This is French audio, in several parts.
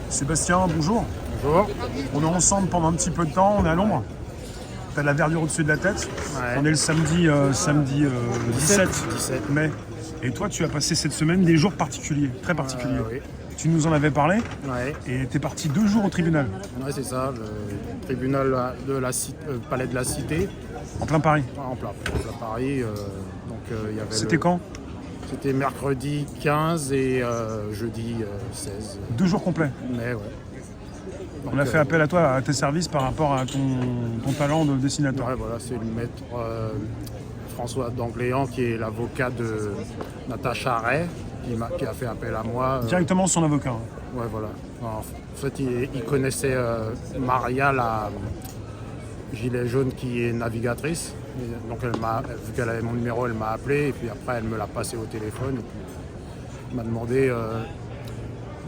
Sébastien, bonjour. Bonjour. On est ensemble pendant un petit peu de temps, on est à l'ombre. T'as de la verdure au-dessus de la tête. Ouais. On est le samedi 17 17. mai. Et toi, tu as passé cette semaine des jours particuliers, très particuliers. Oui. Tu nous en avais parlé Ouais. et t'es parti 2 jours au tribunal, Ouais, c'est ça, le tribunal de la palais de la Cité, en plein Paris. en plein Paris. Il y avait C'était quand? C'était mercredi 15 et jeudi 16 2 jours complets. mai, ouais. On a fait appel à toi, à tes services par rapport à ton talent de dessinateur. Ouais, voilà, c'est le maître François d'Angléan qui est l'avocat de Natacha Ray qui a fait appel à moi. Directement son avocat. Ouais, voilà. En fait, il connaissait Maria, la gilet jaune qui est navigatrice. Et donc, vu qu'elle avait mon numéro, elle m'a appelé et puis après, elle me l'a passé au téléphone. Et puis, elle m'a demandé,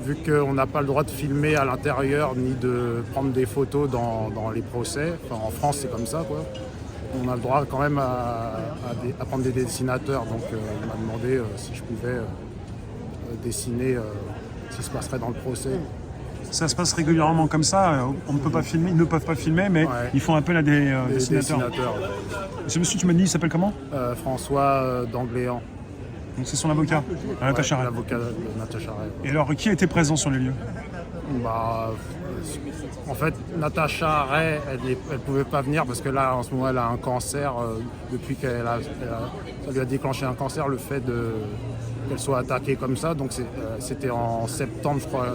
vu qu'on n'a pas le droit de filmer à l'intérieur ni de prendre des photos dans les procès, enfin, en France, c'est comme ça, quoi. On a le droit quand même à prendre des dessinateurs. Donc, il m'a demandé si je pouvais dessiner ce qui se passerait dans le procès. Ça se passe régulièrement comme ça. On ne peut pas filmer, ils ne peuvent pas filmer, mais Ouais. ils font appel à des dessinateurs. Ouais. Ce monsieur, tu m'as dit, il s'appelle comment? François d'Angléan. Donc c'est son avocat, Natacha Ray. L'avocat de Natacha Ray. Et alors, qui était présent sur les lieux? Bah, en fait, Natacha Ray, elle pouvait pas venir parce que là, en ce moment, elle a un cancer. Depuis ça lui a déclenché un cancer, le fait qu'elle soit attaquée comme ça. Donc c'était en septembre, je crois,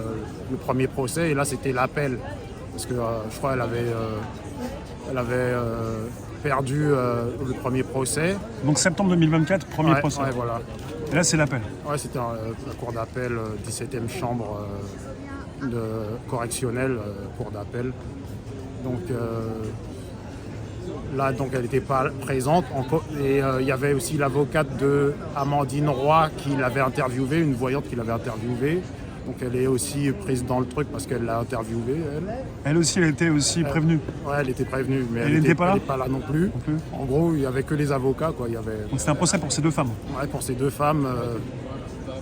le premier procès. Et là, c'était l'appel. Parce que je crois elle avait perdu le premier procès. Donc septembre 2024, premier Ouais, procès. ouais, voilà. Et là, c'est l'appel. Ouais, c'était la cour d'appel, 17e chambre correctionnelle, cour d'appel. Donc là, donc, elle n'était pas présente. Et il y avait aussi l'avocate de Amandine Roy qui l'avait interviewée, une voyante qui l'avait interviewée. Donc elle est aussi prise dans le truc parce qu'elle l'a interviewée, elle. Elle aussi, elle était aussi prévenue. Ouais, elle était prévenue, mais Elle n'était pas là elle n'était pas là non plus. plus. En gros, il n'y avait que les avocats, quoi. Il y avait, Donc c'était un procès pour ces deux femmes. ouais, pour ces deux femmes,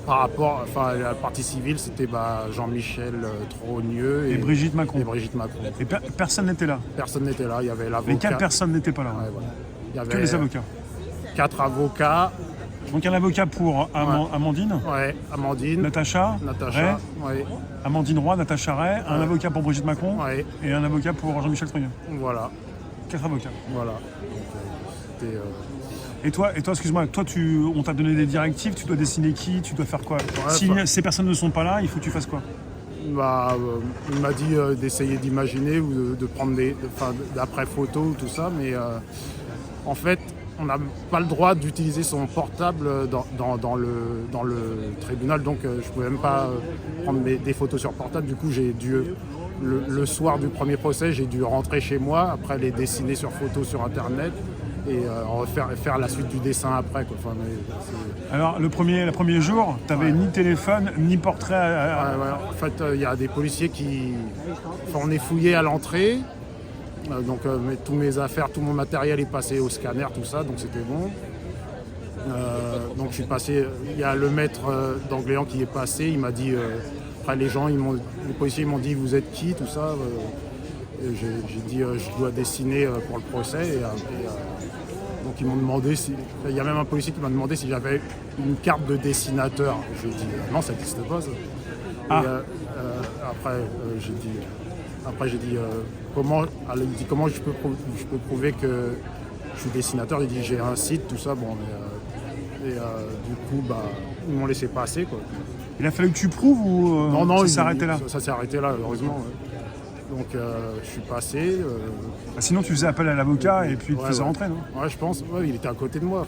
par rapport, enfin, la partie civile, c'était Jean-Michel Trogneux Et Brigitte Macron. et Brigitte Macron. Et personne n'était là. Personne n'était là, il y avait Les l'avocat. 4 personnes n'étaient pas là. Ouais, voilà. Il y Que avait les avocats. 4 avocats, Donc un avocat pour Amandine, ouais, Amandine, Natacha Natacha, Ray, ouais, Amandine Roy, Natacha Ray, un avocat pour Brigitte Macron ouais, et un avocat pour Jean-Michel Trogneux. voilà, 4 avocats. voilà. Donc, c'était, Et toi, excuse-moi, on t'a donné des directives, tu dois dessiner qui, tu dois faire quoi? Si bah- ces personnes ne sont pas là, il faut que tu fasses quoi? il m'a dit d'essayer d'imaginer ou de prendre d'après photos, tout ça, mais en fait, on n'a pas le droit d'utiliser son portable dans le tribunal, donc je ne pouvais même pas prendre des photos sur portable. Du coup, j'ai dû, le soir du premier procès, j'ai dû rentrer chez moi, après les dessiner sur photo sur Internet et faire la suite du dessin après, quoi. Enfin, Alors, le premier jour, tu n'avais ni téléphone, ni portrait ouais, ouais. En fait, il y a des policiers on est fouillé à l'entrée. Tous mes affaires, tout mon matériel est passé au scanner, tout ça, donc c'était bon. Donc je suis passé, il y a le maître d'Angléan qui est passé, il m'a dit, après les policiers m'ont dit vous êtes qui, tout ça. Et j'ai dit je dois dessiner pour le procès. Donc ils m'ont demandé il y a même un policier qui m'a demandé si j'avais une carte de dessinateur. J'ai dit non, ça n'existe pas ça. Ah. Et après j'ai dit comment je peux prouver que je suis dessinateur. Il dit j'ai un site, tout ça. Bon, du coup ils m'ont laissé passer, quoi. Il a fallu que tu prouves ou Non, ça s'est arrêté là? Ça s'est arrêté là, heureusement. Ouais. Donc je suis passé. Sinon, tu faisais appel à l'avocat et puis il te faisait ouais. rentrer, non? Ouais, je pense. Ouais, il était à côté de moi.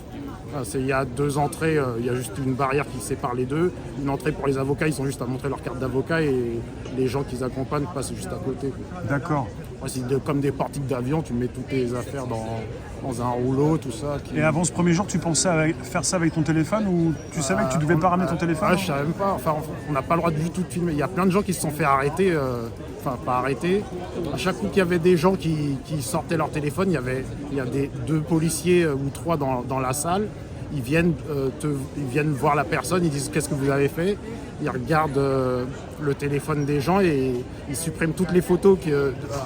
Il y a 2 entrées, il y a juste une barrière qui sépare les deux. Une entrée pour les avocats, ils ont juste à montrer leur carte d'avocat et les gens qui les accompagnent passent juste à côté, quoi. D'accord. Ouais, c'est comme des portiques d'avion, tu mets toutes tes affaires dans un rouleau, tout ça. Et avant ce premier jour, tu pensais faire ça avec ton téléphone ou tu savais que tu devais pas ramener ton téléphone? Ouais, je savais même pas. Enfin, on n'a pas le droit du tout de filmer. Il y a plein de gens qui se sont fait arrêter. Enfin, pas arrêter. À chaque coup qu'il y avait des gens qui sortaient leur téléphone, il y a 2 policiers ou 3 dans la salle. ils viennent voir la personne, ils disent qu'est-ce que vous avez fait. Ils regardent le téléphone des gens et ils suppriment toutes les photos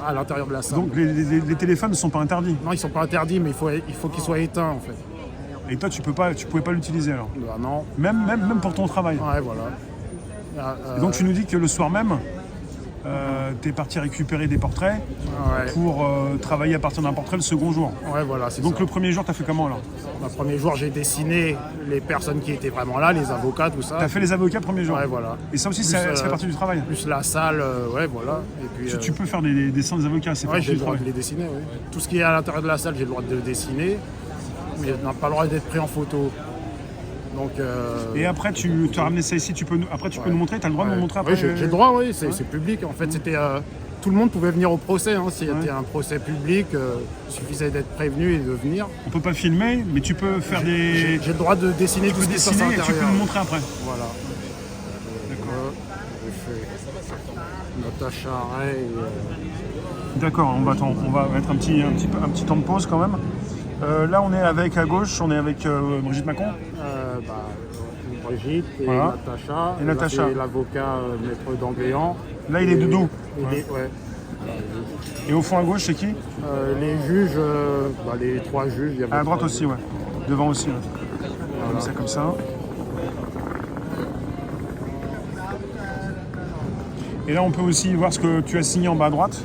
à l'intérieur de la salle. Donc les téléphones ne sont pas interdits. Non, ils sont pas interdits, mais il faut qu'ils soient éteints en fait. Et toi, tu pouvais pas l'utiliser alors. Bah, non. Même pour ton travail. Ouais, voilà. Et donc tu nous dis que le soir même, tu es parti récupérer des portraits pour travailler à partir d'un portrait le second jour. Ouais, voilà, c'est Donc ça. le premier jour, tu as fait comment alors? Le premier jour, j'ai dessiné les personnes qui étaient vraiment là, les avocats, tout ça. Tu as fait les avocats le premier jour? Ouais, voilà. Et ça aussi, Plus, ça fait partie du travail? Plus la salle, ouais, voilà. Et puis, Tu peux faire des dessins des avocats, c'est ouais, partie j'ai du le droit travail. de les dessiner, oui. Tout ce qui est à l'intérieur de la salle, j'ai le droit de le dessiner, mais on n'a pas le droit d'être pris en photo. Donc, Et après, tu as ramené ça ici, tu peux nous montrer? Tu as le droit de nous montrer après? Oui, j'ai le droit, oui, c'est public. En fait, c'était tout le monde pouvait venir au procès. Hein. S'il y avait un procès public, il suffisait d'être prévenu et de venir. On peut pas filmer, mais tu peux faire des... J'ai le droit de dessiner tout ce qui se passe à dessiner et tu l'intérieur. peux nous montrer après. Voilà. D'accord. J'ai fait Natacha Ray. D'accord, on va mettre un petit temps de pause quand même. Là, on est avec, à gauche, on est avec Brigitte Macron. Brigitte et Voilà. Natacha. Et Natacha. C'est l'avocat maître d'Angléan. Là, il est de dos. Ouais. Et au fond à gauche, c'est qui? Les juges, les trois juges. Il y avait À droite trois aussi, juges. ouais. Devant aussi, ouais. On a mis ça comme ça. Et là, on peut aussi voir ce que tu as signé en bas à droite.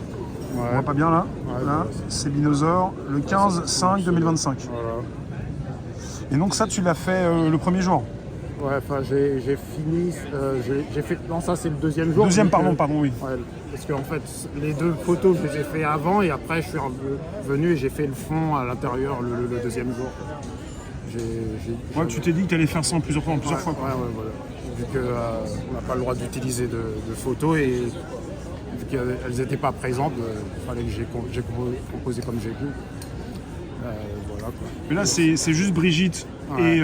On voit pas bien là. Ouais, Là, c'est Binosaure, le 15/5/2025. Voilà. Et donc ça, tu l'as fait le premier jour. Ouais, enfin j'ai fini, j'ai fait, non ça c'est le deuxième jour. Deuxième, vu que- pardon, oui. Ouais, parce qu'en fait les deux photos je les ai fait avant et après je suis revenu et j'ai fait le fond à l'intérieur le deuxième jour. Ouais, tu t'es dit que tu allais faire ça en plusieurs fois. Ouais, voilà. Vu qu'on n'a pas le droit d'utiliser de photos et vu qu'elles n'étaient pas présentes, il fallait que j'ai composé comme j'ai pu. Voilà quoi. Mais là, c'est juste Brigitte Ouais. et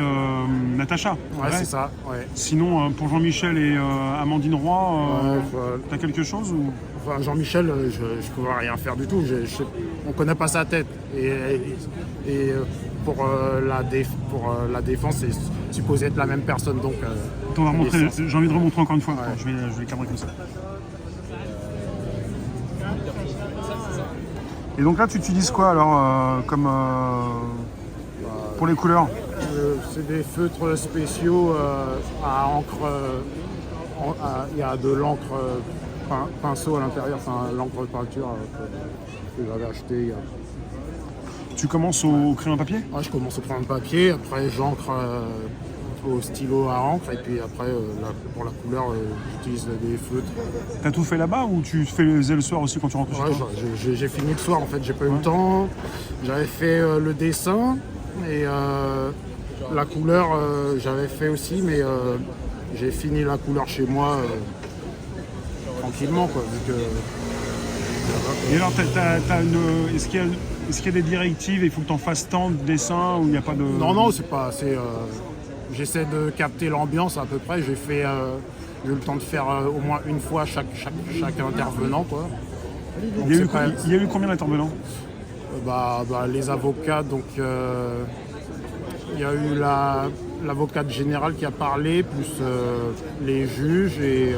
Natacha. Ouais, c'est ça. Ouais. Sinon, pour Jean-Michel et Amandine Roy, Ouais, t'as quelque chose ou... Enfin, Jean-Michel, je ne pouvais rien faire du tout. On ne connaît pas sa tête. Et pour la défense, c'est supposé être la même personne. Donc, Attends, on va remontrer. J'ai envie de remontrer encore une fois. Ouais. Attends, je vais cadrer comme ça. Et donc là, tu utilises quoi alors pour les couleurs? c'est des feutres spéciaux à encre. Il y a de l'encre pinceau à l'intérieur. C'est l'encre de peinture que j'avais acheté il y a... Tu commences au crayon à papier? Ouais, je commence au crayon de papier, après j'encre au stylo à encre et puis après pour la couleur j'utilise des feutres. T'as tout fait là-bas ou tu faisais le soir aussi quand tu rentres chez Ouais, toi? j'ai fini le soir en fait, j'ai pas eu le temps. J'avais fait le dessin et la couleur j'avais fait aussi mais j'ai fini la couleur chez moi tranquillement quoi vu que... Et alors, est-ce qu'il y a des directives? Il faut que tu en fasses tant de dessins ou il n'y a pas de... Non, c'est pas. J'essaie de capter l'ambiance à peu près. J'ai eu le temps de faire au moins une fois chaque intervenant. Quoi. Donc, Il y a eu combien d'intervenants? Les avocats, donc il y a eu l'avocate générale qui a parlé, plus les juges et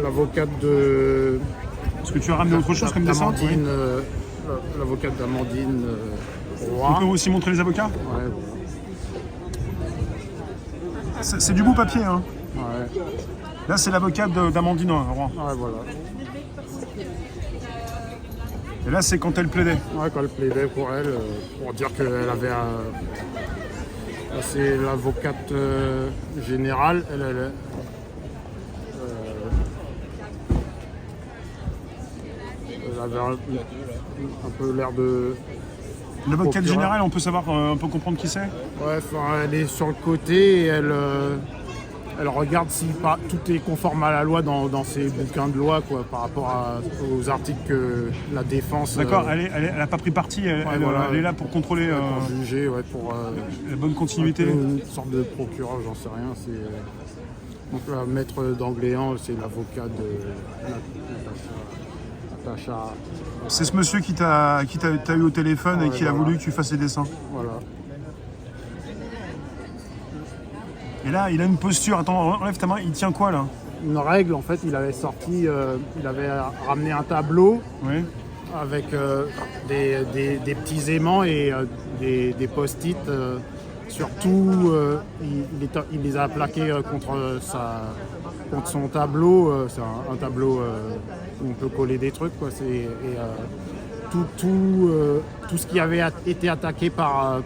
l'avocate de... Est-ce que tu as ramené autre chose comme dessin? d'Amandine, l'avocate d'Amandine Roy. On peut aussi montrer les avocats? Ouais, C'est du beau papier, hein. ouais. Là, c'est l'avocate d'Amandine Roy. Ouais, voilà. Et là, c'est quand elle plaidait. Ouais, quand elle plaidait pour elle, pour dire qu'elle avait un... Là, c'est l'avocate générale, elle avait un peu l'air de... L'avocate Procureur. générale, on peut savoir, on peut comprendre qui c'est? Ouais, enfin, elle est sur le côté et elle regarde si tout est conforme à la loi dans ses bouquins de loi quoi, par rapport aux articles que la défense... D'accord, elle n'a pas pris parti, voilà. Elle est là pour contrôler pour juger, ouais, pour... la bonne continuité. Une sorte de procureur, j'en sais rien. Donc la maître d'Angléan, c'est l'avocat de Natacha. C'est ce monsieur qui t'a eu au téléphone et Ouais, qui a voilà. voulu que tu fasses les dessins. Voilà. Et là, il a une posture. Attends, enlève ta main. Il tient quoi là? Une règle, en fait, il avait ramené un tableau Oui. avec des petits aimants et des post-it. Surtout, il les a plaqués contre son tableau. C'est un tableau où on peut coller des trucs, quoi. Tout ce qui avait été attaqué par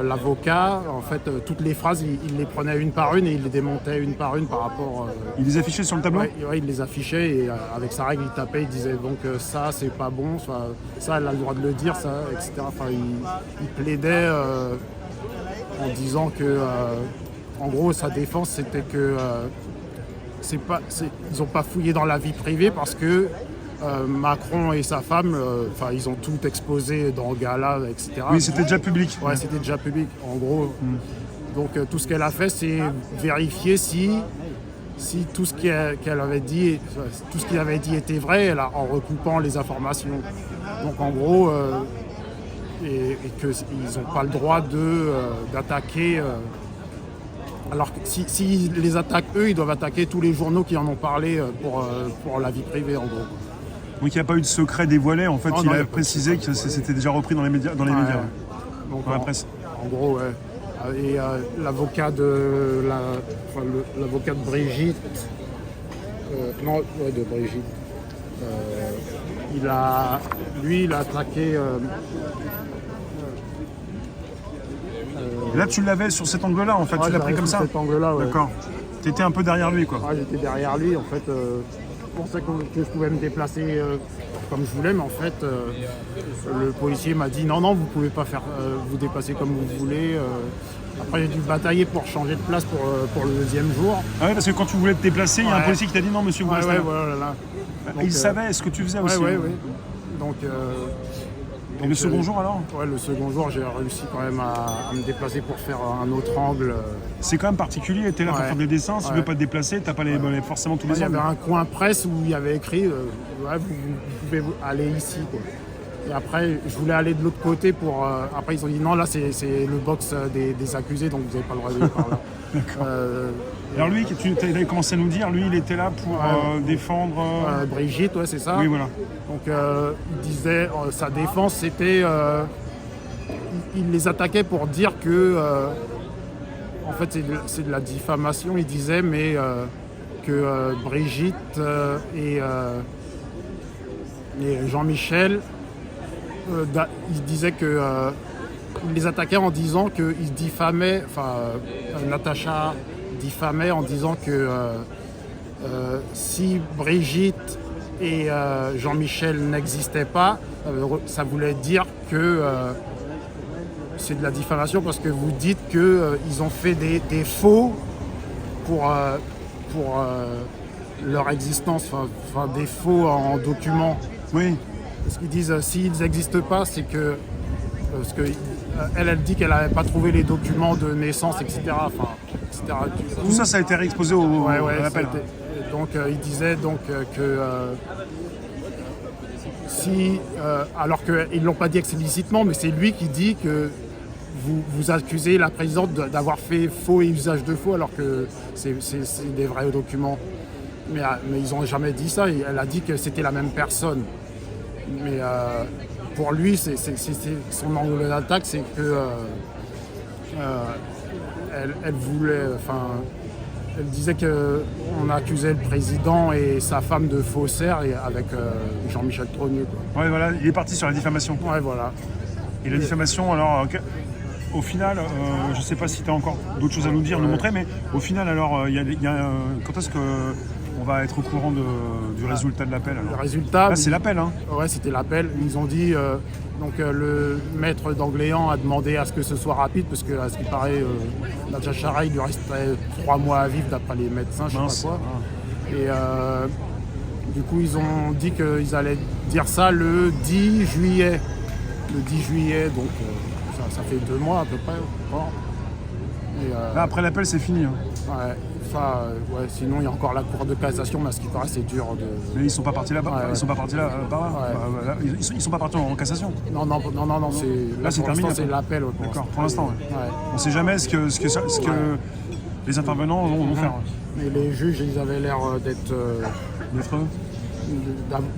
l'avocat, en fait, toutes les phrases, il les prenait une par une et il les démontait une par une par rapport... Il les affichait sur le tableau? Ouais, il les affichait et avec sa règle, il tapait, il disait donc ça, c'est pas bon, ça, elle a le droit de le dire, ça, etc. Enfin, il plaidait en disant que, en gros, sa défense, c'était que ils n'ont pas fouillé dans la vie privée parce que Macron et sa femme, ils ont tout exposé dans le gala, etc. Oui, c'était déjà public. Ouais, c'était déjà public, en gros. Donc tout ce qu'elle a fait, c'est vérifier si tout ce qu'elle avait dit, tout ce qu'il avait dit était vrai, en recoupant les informations. Donc en gros, et qu'ils n'ont pas le droit d'attaquer. Alors que s'ils les attaquent eux, ils doivent attaquer tous les journaux qui en ont parlé pour la vie privée, en gros. Donc il n'y a pas eu de secret dévoilé, en fait, Non, il non, a précisé que c'était déjà repris dans les médias, dans la presse. En gros, ouais. Et l'avocat de l'avocat de Brigitte, de Brigitte, il a attaqué. Là, tu l'avais sur cet angle-là, en fait, tu l'as pris comme ça. Cet angle-là, ouais. D'accord. Tu étais un peu derrière lui, quoi. Ouais, j'étais derrière lui, en fait. Je pensais que je pouvais me déplacer comme je voulais, mais en fait, le policier m'a dit non, vous pouvez pas faire vous déplacer comme vous voulez. Après, j'ai dû batailler pour changer de place pour le deuxième jour. Ah oui, parce que quand tu voulais te déplacer, il y a un policier qui t'a dit non, monsieur, vous restez là. Voilà. Donc, il savait ce que tu faisais aussi. Oui. Donc, et le second jour alors? Ouais, le second jour, j'ai réussi quand même à me déplacer pour faire un autre angle. C'est quand même particulier, tu es là pour faire des dessins, si tu veux pas te déplacer, t'as pas forcément tous les angles. Il y avait un coin presse où il y avait écrit vous pouvez aller ici, quoi. Et après, je voulais aller de l'autre côté pour... après, ils ont dit non, là, c'est le box des accusés, donc vous n'avez pas le droit d'aller par là. D'accord. Alors lui, tu avais commencé à nous dire, lui, il était là pour défendre... Brigitte, ouais, c'est ça. Oui, voilà. Donc, il disait, sa défense, c'était... il les attaquait pour dire que... en fait, c'est de la diffamation, il disait, mais que Brigitte et Jean-Michel... il disait que il les attaquait en disant qu'ils diffamaient, Natacha diffamait en disant que si Brigitte et Jean-Michel n'existaient pas, ça voulait dire que c'est de la diffamation parce que vous dites qu'ils ont fait des faux pour leur existence, des faux en documents. Oui. Parce qu'ils disent s'ils n'existent pas, c'est que parce que elle dit qu'elle n'avait pas trouvé les documents de naissance, etc. Tout ça a été réexposé à l'appel. Donc il disait que si, alors qu'ils ne l'ont pas dit explicitement, mais c'est lui qui dit que vous accusez la présidente d'avoir fait faux et usage de faux, alors que c'est des vrais documents. Mais ils n'ont jamais dit ça. Elle a dit que c'était la même personne. Mais pour lui, c'est son angle d'attaque, c'est que elle voulait, elle disait qu'on accusait le président et sa femme de faussaires avec Jean-Michel Trogneux. Ouais, voilà, il est parti sur la diffamation. Ouais, voilà. Et la diffamation, alors, au final, je ne sais pas si tu as encore d'autres choses à nous dire, nous montrer, mais au final, alors, quand est-ce qu'on va être au courant du résultat de l'appel? Le résultat... Là, c'est l'appel, hein? Ouais, c'était l'appel. Ils ont dit... le maître d'Angléan a demandé à ce que ce soit rapide, parce que, à ce qui paraît, Natacha Ray, il lui restait 3 mois à vivre, d'après les médecins, je sais pas quoi. Et du coup, ils ont dit qu'ils allaient dire ça le 10 juillet. Le 10 juillet, donc ça fait 2 mois à peu près. Là, après l'appel, c'est fini. Hein. Ouais. Enfin, ouais, sinon il y a encore la cour de cassation, mais à ce qui paraît c'est dur de... Mais ils sont pas partis là-bas. Ouais. Ils sont pas partis là. Par là. Ouais. Ils sont pas partis en cassation. Non, c'est... Là, c'est pour terminé, l'instant, c'est quoi. l'appel. Ouais, D'accord, pour l'instant, ouais. Ouais. On sait jamais ce que les intervenants vont faire. Mais les juges, ils avaient l'air d'être... D'être eux.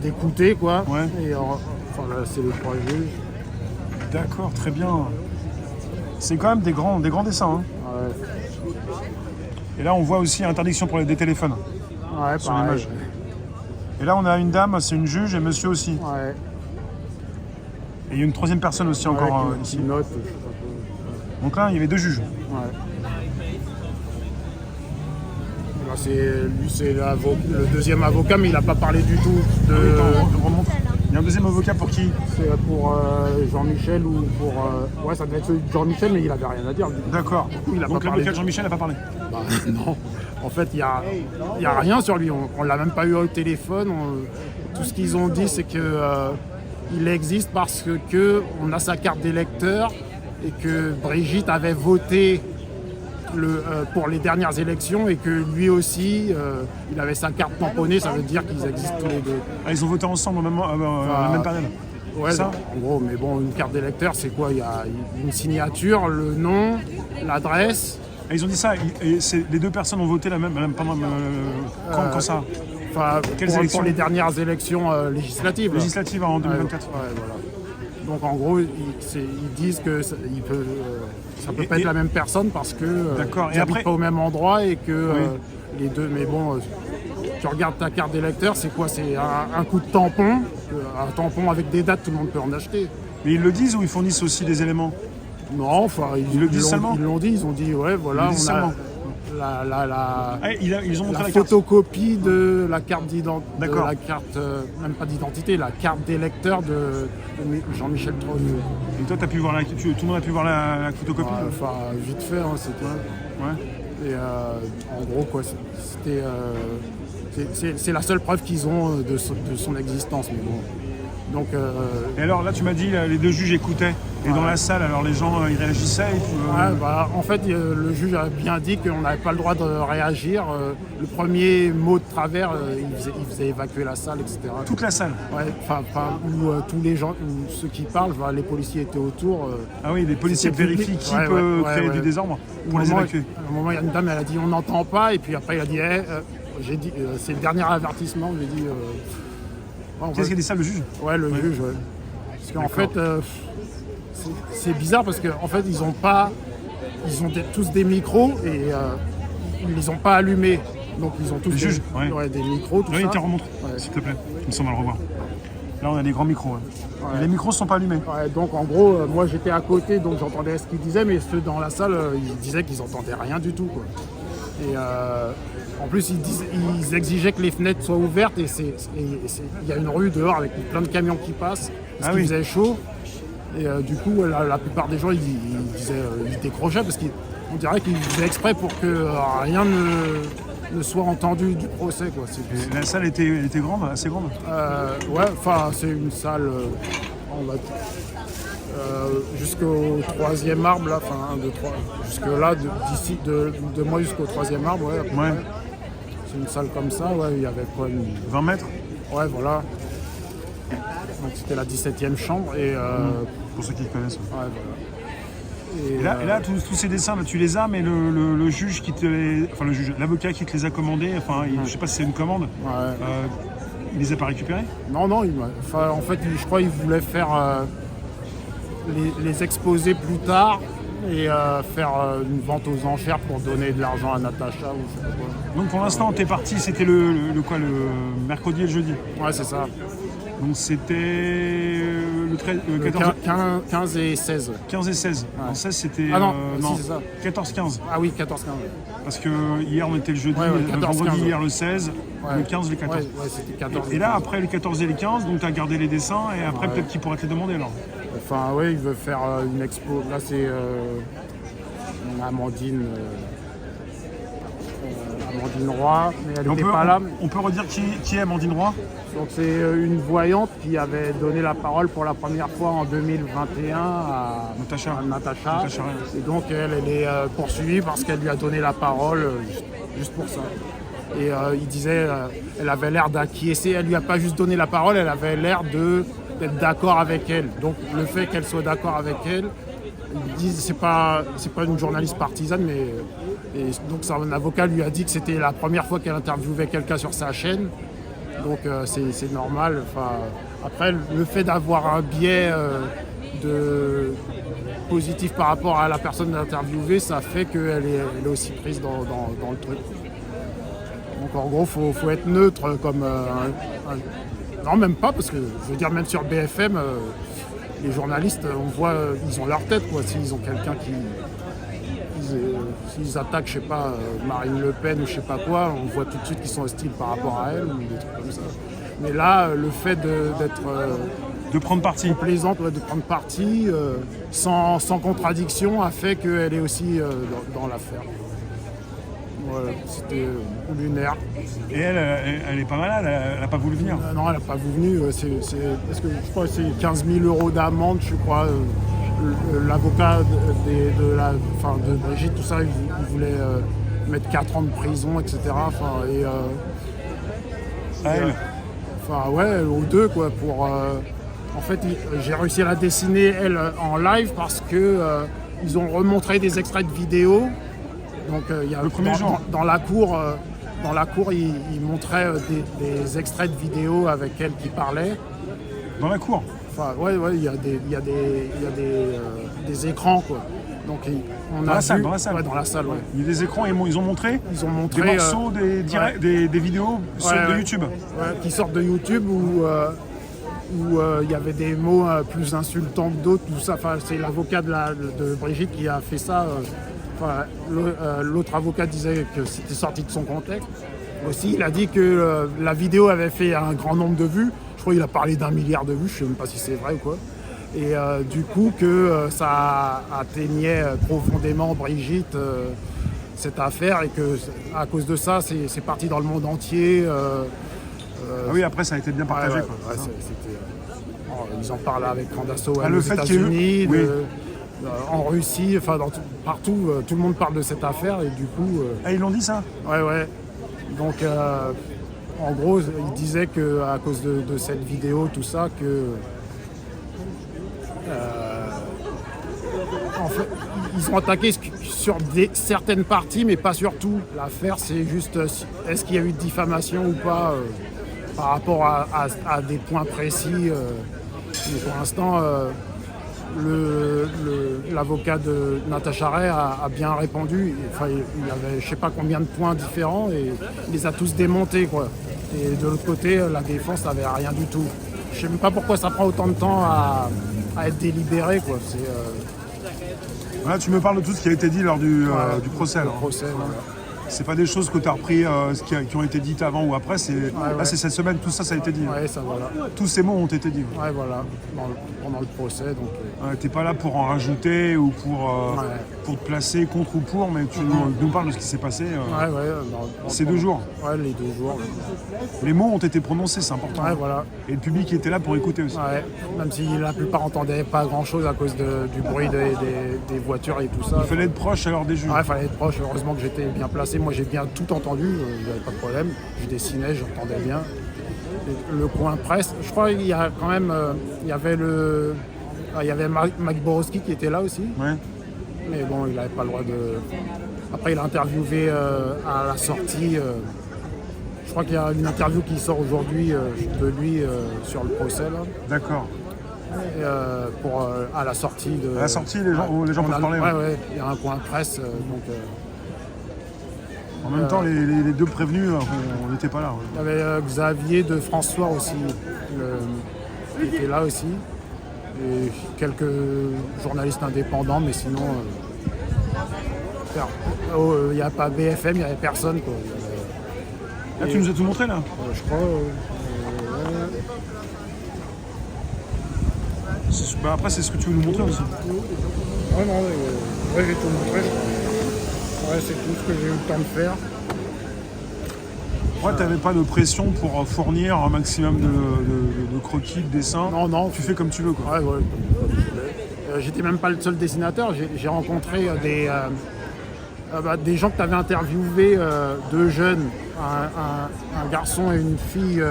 d'écouter, quoi. Ouais. Et enfin, là, c'est les 3 juges. D'accord, très bien. C'est quand même des grands dessins. Hein. Ouais, Et là, on voit aussi interdiction pour des téléphones ouais sur pareil. l'image. Et là, on a une dame, c'est une juge, et monsieur aussi. Ouais. Et il y a une troisième personne aussi encore Ouais, ici. qui note, je sais pas quoi. Donc là, il y avait 2 juges. Ouais. Là, c'est le deuxième avocat, mais il n'a pas parlé du tout de... Attends, on remonte. Il y a un deuxième avocat pour qui? C'est pour Jean-Michel ou pour... Ouais, ça devait être celui de Jean-Michel, mais il avait rien à dire. D'accord. il a Donc pas parlé l'avocat de- Jean-Michel n'a pas parlé. Bah, non. En fait, il y a rien sur lui. On l'a même pas eu au téléphone. Tout ce qu'ils ont dit, c'est que il existe parce que on a sa carte d'électeur et que Brigitte avait voté pour les dernières élections et que lui aussi, il avait sa carte tamponnée. Ça veut dire qu'ils existent tous les deux. Ah, ils ont voté ensemble à la même période. Ouais, Ça en gros, mais bon, une carte d'électeur, c'est quoi? Il y a une signature, le nom, l'adresse. Ah, ils ont dit ça, et les 2 personnes ont voté pendant quand ça? Enfin, Quelles pour élections les dernières élections législatives. là. Législative en 2024. Ouais, voilà. Donc en gros, ils disent que ça peut pas Et- être la même personne parce que D'accord. ils Et habitent après- pas au même endroit et que Oui. les deux. Mais bon, tu regardes ta carte d'électeur, c'est quoi? C'est un coup de tampon, un tampon avec des dates, tout le monde peut en acheter. Mais ils le disent ou ils fournissent aussi des éléments? Non, enfin Ils le disent seulement? Ils l'ont dit, ils ont dit ouais, voilà, Ils le disent on a seulement. la Ils ont montré la la carte. photocopie de la carte d'identité, D'accord. la carte, même pas d'identité, la carte d'électeur de Jean-Michel Trogneux. Et toi, tout le monde a pu voir la photocopie? Enfin, vite fait, hein, c'était. Ouais. Et en gros, quoi, c'est la seule preuve qu'ils ont de son existence. Mais bon. Donc, Et alors là, tu m'as dit, les 2 juges écoutaient. Et dans la salle, alors les gens, ils réagissaient et puis, ouais, bah, en fait, le juge a bien dit qu'on n'avait pas le droit de réagir. Le premier mot de travers, il faisait évacuer la salle, etc. toute la salle. Ouais, où tous les gens, où ceux qui parlent, les policiers étaient autour. Ah oui, les policiers C'était vérifient public. qui Ouais, peut ouais, créer ouais. du désordre pour À les un moment, évacuer. À un moment, il y a une dame, elle a dit on n'entend pas, et puis après, il a dit j'ai dit, c'est le dernier avertissement. J'ai dit. Qu'est-ce qu'il a dit ça, le juge? Ouais, le juge, ouais. Parce qu'en D'accord. fait, c'est bizarre parce qu'en fait, ils ont tous des micros et ils les ont pas allumés. Donc ils ont tous Les juges, ouais. des micros, tout Oui, ça. tiens, remonte, Ouais. s'il te plaît. Il me semble le revoir. Là, on a des grands micros. Ouais. Ouais. Et les micros ne sont pas allumés. Ouais, donc en gros, moi j'étais à côté, donc j'entendais ce qu'ils disaient, mais ceux dans la salle, ils disaient qu'ils n'entendaient rien du tout, quoi. Et en plus, ils exigeaient que les fenêtres soient ouvertes, et il y a une rue dehors avec plein de camions qui passent, parce Ah qu'il oui. faisait chaud. Et du coup, la plupart des gens, ils disaient, ils décrochaient, parce qu'on dirait qu'ils faisaient exprès pour que rien ne soit entendu du procès, quoi. Et la salle était grande, assez grande. Ouais, enfin, c'est une salle, on va jusqu'au 3e arbre, là, enfin, 1, 2, 3, jusque là, d'ici, de moi jusqu'au 3e arbre, ouais. à peu Ouais. près. C'est une salle comme ça, ouais, il y avait quoi, 20 mètres, ouais, voilà. Donc c'était la 17e chambre, et pour ceux qui connaissent. ouais, voilà. Et là, tous ces dessins, là, tu les as, mais le juge qui te les... Enfin, le juge, l'avocat qui te les a commandés, enfin, je sais pas si c'est une commande, Ouais. il les a pas récupérés? Non, enfin, en fait, je crois qu'il voulait faire les exposer plus tard et faire une vente aux enchères pour donner de l'argent à Natacha ou je sais pas quoi. Donc pour l'instant, t'es parti, c'était le mercredi et le jeudi. Ouais, c'est ça. Donc c'était le 14, 15 et 16. 15 et 16. Ouais. En 16, c'était... Ah non, si, c'est ça. 14-15. Ah oui, 14-15. Parce que hier, on était le jeudi, Ouais, ouais, le 14, vendredi, 15. hier le 16, Ouais. le 15, le 14. Ouais, c'était 14. Et là, après les 14 et les 15, donc tu as gardé les dessins, et après Ouais. peut-être qu'il pourra te les demander alors. Enfin, oui, il veut faire une expo. Là, c'est Amandine Amandine Roy, mais elle Et n'était pas là. on peut redire qui est Amandine Roy? Donc c'est une voyante qui avait donné la parole pour la première fois en 2021 à Natacha. Natacha. Et donc elle est poursuivie parce qu'elle lui a donné la parole juste pour ça. Et il disait, elle avait l'air d'acquiescer, elle lui a pas juste donné la parole, elle avait l'air d'être d'accord avec elle. Donc le fait qu'elle soit d'accord avec elle, ils disent c'est pas une journaliste partisane, mais et donc son avocat lui a dit que c'était la première fois qu'elle interviewait quelqu'un sur sa chaîne. Donc c'est normal. Enfin, après, le fait d'avoir un biais de positif par rapport à la personne interviewée, ça fait qu'elle est aussi prise dans le truc. Donc en gros, faut être neutre comme non, même pas, parce que je veux dire, même sur BFM, les journalistes, on voit, ils ont leur tête, quoi. S'ils ont quelqu'un s'ils attaquent, je sais pas, Marine Le Pen ou je sais pas quoi, on voit tout de suite qu'ils sont hostiles par rapport à elle ou des trucs comme ça. Mais là, le fait d'être De prendre parti. plaisante, de prendre parti, sans contradiction, a fait qu'elle est aussi dans l'affaire. Ouais, c'était lunaire. Et elle est pas malade, elle n'a pas voulu venir. Non, elle n'a pas voulu venir. Parce que je crois que c'est 15 000 € d'amende, je crois. L'avocat de Brigitte, tout ça, il voulait mettre 4 ans de prison, etc. Ou 2, quoi. En fait, j'ai réussi à la dessiner, elle, en live parce que ils ont remontré des extraits de vidéos. Donc, le premier jour. Dans la cour, ils montraient des extraits de vidéos avec elle qui parlait. Dans la cour? Enfin, ouais, il y a des écrans, quoi. Donc, Dans la salle. Ouais, dans la salle, ouais. Il y a des écrans et ils ont montré des morceaux, des vidéos de YouTube. Ouais, qui sortent de YouTube où il y avait des mots plus insultants que d'autres, tout ça. Enfin, c'est l'avocat de Brigitte qui a fait ça. L'autre avocat disait que c'était sorti de son contexte. Aussi, il a dit que la vidéo avait fait un grand nombre de vues. Je crois qu'il a parlé d'1 milliard de vues, je ne sais même pas si c'est vrai ou quoi. Et du coup, que ça atteignait profondément Brigitte, cette affaire, et que à cause de ça, c'est parti dans le monde entier. Oui, après, ça a été bien partagé. Ils en parlent avec Candace aux fait États-Unis. En Russie, enfin partout, tout le monde parle de cette affaire et du coup... ils l'ont dit ça? Ouais. Donc, en gros, ils disaient qu'à cause de cette vidéo, tout ça, que... en fait, ils ont attaqué sur certaines parties, mais pas sur tout. L'affaire, c'est juste, est-ce qu'il y a eu de diffamation ou pas par rapport à des points précis. Mais pour l'instant... l'avocat de Natacha Ray a bien répondu. Enfin, il avait je sais pas combien de points différents et il les a tous démontés, quoi. Et de l'autre côté, la défense n'avait rien du tout. Je sais même pas pourquoi ça prend autant de temps à être délibéré, quoi. Voilà, tu me parles de tout ce qui a été dit lors du procès. Le procès, ouais. C'est pas des choses que tu as repris qui ont été dites avant ou après, c'est cette semaine, tout ça a été dit. Ouais, ça voilà. Tous ces mots ont été dits. Ouais, voilà, pendant le procès. Donc, t'es pas là pour en rajouter ou pour te placer contre ou pour, mais tu nous parles de ce qui s'est passé ces 2 jours. Ouais, les 2 jours. Les mots ont été prononcés, c'est important. Ouais, voilà. Et le public était là pour écouter aussi. Ouais, même si la plupart n'entendaient pas grand-chose à cause du bruit des voitures et tout ça. Il fallait être proche alors des juges. Ouais, il fallait être proche. Heureusement que j'étais bien placé. Moi, j'ai bien tout entendu. Il n'y avait pas de problème. Je dessinais, j'entendais bien. Et le coin presse, je crois qu'il y a quand même... il y avait Mike Borowski qui était là aussi. Ouais. Mais bon, il n'avait pas le droit de... Après, il a interviewé à la sortie... je crois qu'il y a une interview qui sort aujourd'hui de lui sur le procès. D'accord. À la sortie de... À la sortie, les gens peuvent parler. Ouais, il y a un coin presse. En même temps, les 2 prévenus, on n'était pas là. Il y avait Xavier de François aussi, qui était là aussi. Et quelques journalistes indépendants, mais sinon... il n'y a pas BFM, il n'y avait personne, quoi. Là, tu nous as tout montré, là? Je crois... Après, c'est ce que tu veux nous montrer aussi. Ouais, non, j'ai tout montré, je crois. Ouais, c'est tout ce que j'ai eu le temps de faire. Ouais, t'avais pas de pression pour fournir un maximum de croquis, de dessins. Non. Tu fais comme tu veux, quoi. Ouais. J'étais même pas le seul dessinateur. J'ai rencontré des gens que tu avais interviewés, deux jeunes, un garçon et une fille.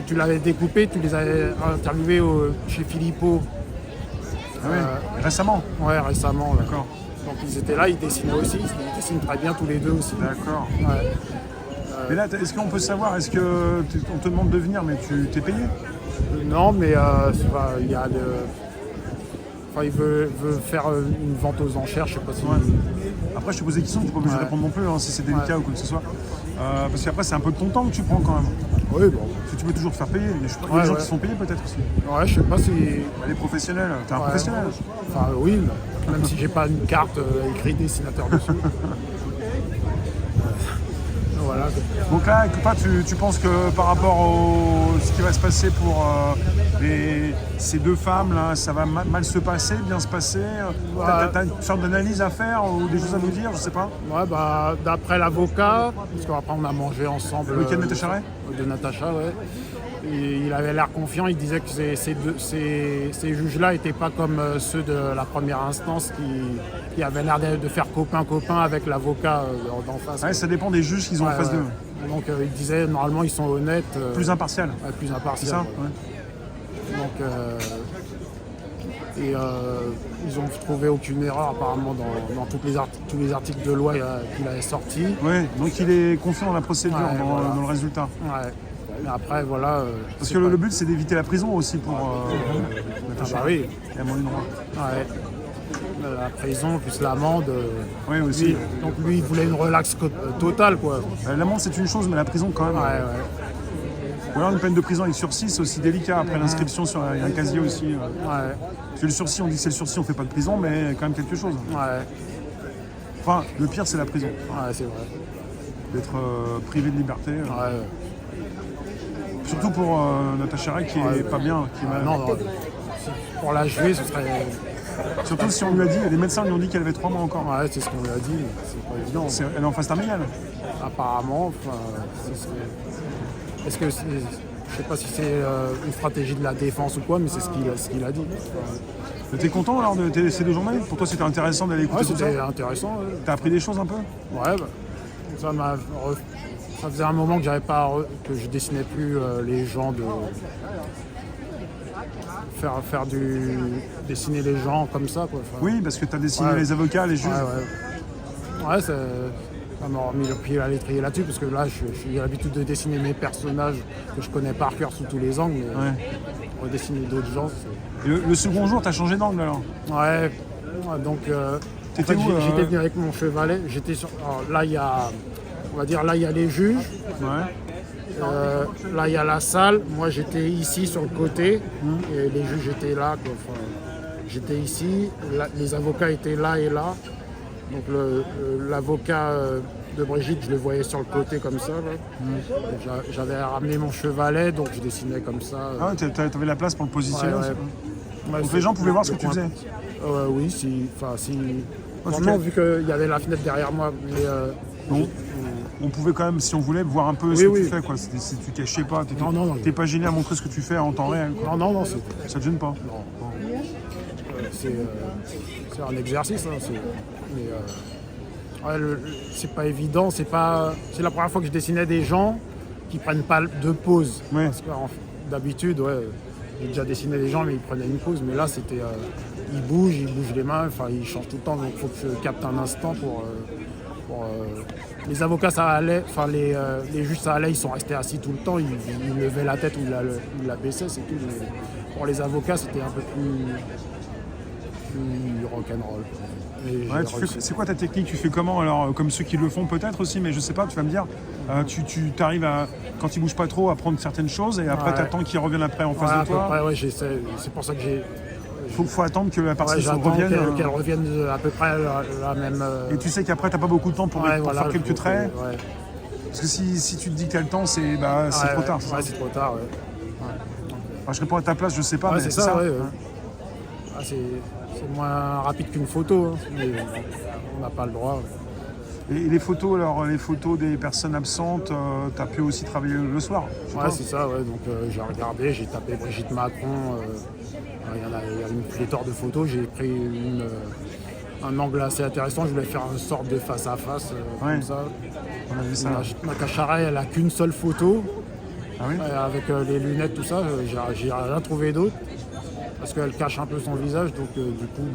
Tu l'avais découpé, tu les avais interviewés chez Philippot. Ah ouais, récemment. Ouais, récemment. D'accord. Donc ils étaient là, ils dessinaient aussi. Ils dessinent très bien tous les deux aussi. D'accord. Ouais. Mais là, est-ce qu'on peut savoir, est-ce qu'on te demande de venir, mais tu t'es payé? Non, mais il y a il veut faire une vente aux enchères, je sais pas si. Ouais. Après, je te pose des questions, tu n'es pas obligé de répondre non plus, hein, si c'est délicat ou quoi que ce soit. Parce qu'après, c'est un peu de ton temps que tu prends quand même. Oui, bon. Parce que tu peux toujours te faire payer. Il y a des gens qui se font payer peut-être aussi. Ouais, je sais pas si. Les professionnels, t'es un professionnel. Enfin, oui, même si j'ai pas une carte écrite dessinateur dessus. Voilà. Donc là, toi, tu penses que par rapport à ce qui va se passer pour ces deux femmes, là, ça va mal se passer, bien se passer? T'as une sorte d'analyse à faire ou des choses à nous dire, je sais pas? Ouais, d'après l'avocat, parce qu'après on a mangé ensemble. Le cas de Natacha Ray? De Natacha, ouais. Et il avait l'air confiant, il disait que ces juges-là n'étaient pas comme ceux de la première instance qui avaient l'air de faire copain-copain avec l'avocat d'en face. Ouais, ça dépend des juges qu'ils ont en face d'eux. Donc il disait normalement ils sont honnêtes. Plus impartial. Ouais, plus impartial. C'est ça, ouais. Donc ils ont trouvé aucune erreur apparemment dans tous les articles de loi qu'il avait sortis. Ouais, donc il est confiant dans la procédure, Ouais, dans le résultat. Ouais. Mais après, voilà. Parce que le but, c'est d'éviter la prison aussi pour Natacha. Ah bah oui. Et Amandine Roy. Ouais. La prison plus l'amende. Oui, aussi. Donc lui, il voulait une relax totale, quoi. L'amende, c'est une chose, mais la prison, quand même. Ouais. Ou alors une peine de prison avec sursis, c'est aussi délicat. Après l'inscription sur un casier aussi. Ouais. Parce que le sursis, on dit que c'est le sursis, on fait pas de prison, mais quand même quelque chose. Ouais. Enfin, le pire, c'est la prison. Ouais, c'est vrai. D'être privé de liberté. Ouais. Surtout pour Natacha Ray qui est pas bien. Qui est mal. Non. Pour la jouer, ce serait. Surtout si on lui a dit, les médecins lui ont dit qu'elle avait 3 mois encore. Ouais, c'est ce qu'on lui a dit, c'est pas évident. Elle est en phase terminale. Apparemment, est-ce que je sais pas si c'est une stratégie de la défense ou quoi, mais c'est ce qu'il a dit. T'es content alors de ces 2 journées? Pour toi, c'était intéressant d'aller écouter tout ça? C'était intéressant. T'as appris des choses un peu? Ouais, ça faisait un moment que que je dessinais plus les gens de dessiner les gens comme ça, quoi. Enfin, oui, parce que t'as dessiné les avocats, les juges. Ouais, ça m'a remis le pied à l'étrier là-dessus, parce que là, j'ai l'habitude de dessiner mes personnages que je connais par cœur sous tous les angles, mais redessiner d'autres gens, c'est... Le second jour, t'as changé d'angle alors? Ouais, donc t'étais où j'étais venu avec mon chevalet, j'étais sur... Alors, là, il y a... On va dire, là, il y a les juges. Ouais. Là, il y a la salle. Moi, j'étais ici sur le côté. Et les juges étaient là. Enfin, j'étais ici. Les avocats étaient là et là. Donc, l'avocat de Brigitte, je le voyais sur le côté comme ça. J'avais ramené mon chevalet, donc je dessinais comme ça. Ah ouais, t'avais la place pour le positionner aussi. Donc les gens pouvaient voir ce que tu faisais? Oui, si. Vraiment, vu qu'il y avait la fenêtre derrière moi. Mais, on pouvait quand même, si on voulait, voir un peu ce que tu fais, quoi. Si tu cachais pas, t'es pas gêné à montrer ce que tu fais en temps réel, quoi. Non, ça te gêne pas? Non. C'est un exercice, hein, mais c'est pas évident. C'est la première fois que je dessinais des gens qui prennent pas de pause. Ouais. Parce que d'habitude, j'ai déjà dessiné des gens, mais ils prenaient une pause. Mais là, c'était, ils bougent les mains, enfin, ils changent tout le temps. Donc, il faut que je capte un instant pour les avocats, ça allait, enfin les juges, ça allait, ils sont restés assis tout le temps, ils levaient la tête ou ils la baissaient, c'est tout. Mais pour les avocats, c'était un peu plus rock'n'roll. Ouais, c'est quoi ta technique? Tu fais comment alors? Comme ceux qui le font peut-être aussi, mais je sais pas, tu vas me dire. Tu arrives à, quand ils bougent pas trop, à prendre certaines choses et après t'attends qu'ils reviennent après en face de toi? Après, j'essaie. C'est pour ça que j'ai... Faut attendre que la partie revienne. Qu'elle revienne à peu près la même... Et tu sais qu'après, t'as pas beaucoup de temps pour faire quelques traits. Parce que si tu te dis que t'as le temps, c'est trop tard. C'est trop tard, Enfin, je réponds à ta place, je sais pas, mais c'est ça. C'est moins rapide qu'une photo, hein, mais on n'a pas le droit. Et les photos, alors les photos des personnes absentes, tu as pu aussi travailler le soir? Ouais, c'est ça, ouais. Donc j'ai regardé, j'ai tapé Brigitte Macron. Il y a une pléthore de photos. J'ai pris un angle assez intéressant. Je voulais faire une sorte de face-à-face Ouais. comme ça. On a vu ça. Ma Charay, elle a qu'une seule photo. Ah oui? Avec les lunettes, tout ça. J'ai rien trouvé d'autre. Parce qu'elle cache un peu son visage. Donc du coup,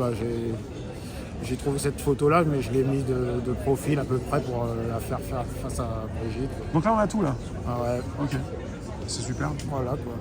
j'ai trouvé cette photo-là, mais je l'ai mis de profil à peu près pour la faire face à Brigitte. Donc là, on a tout là. Ah ouais, Ok. C'est super. voilà quoi.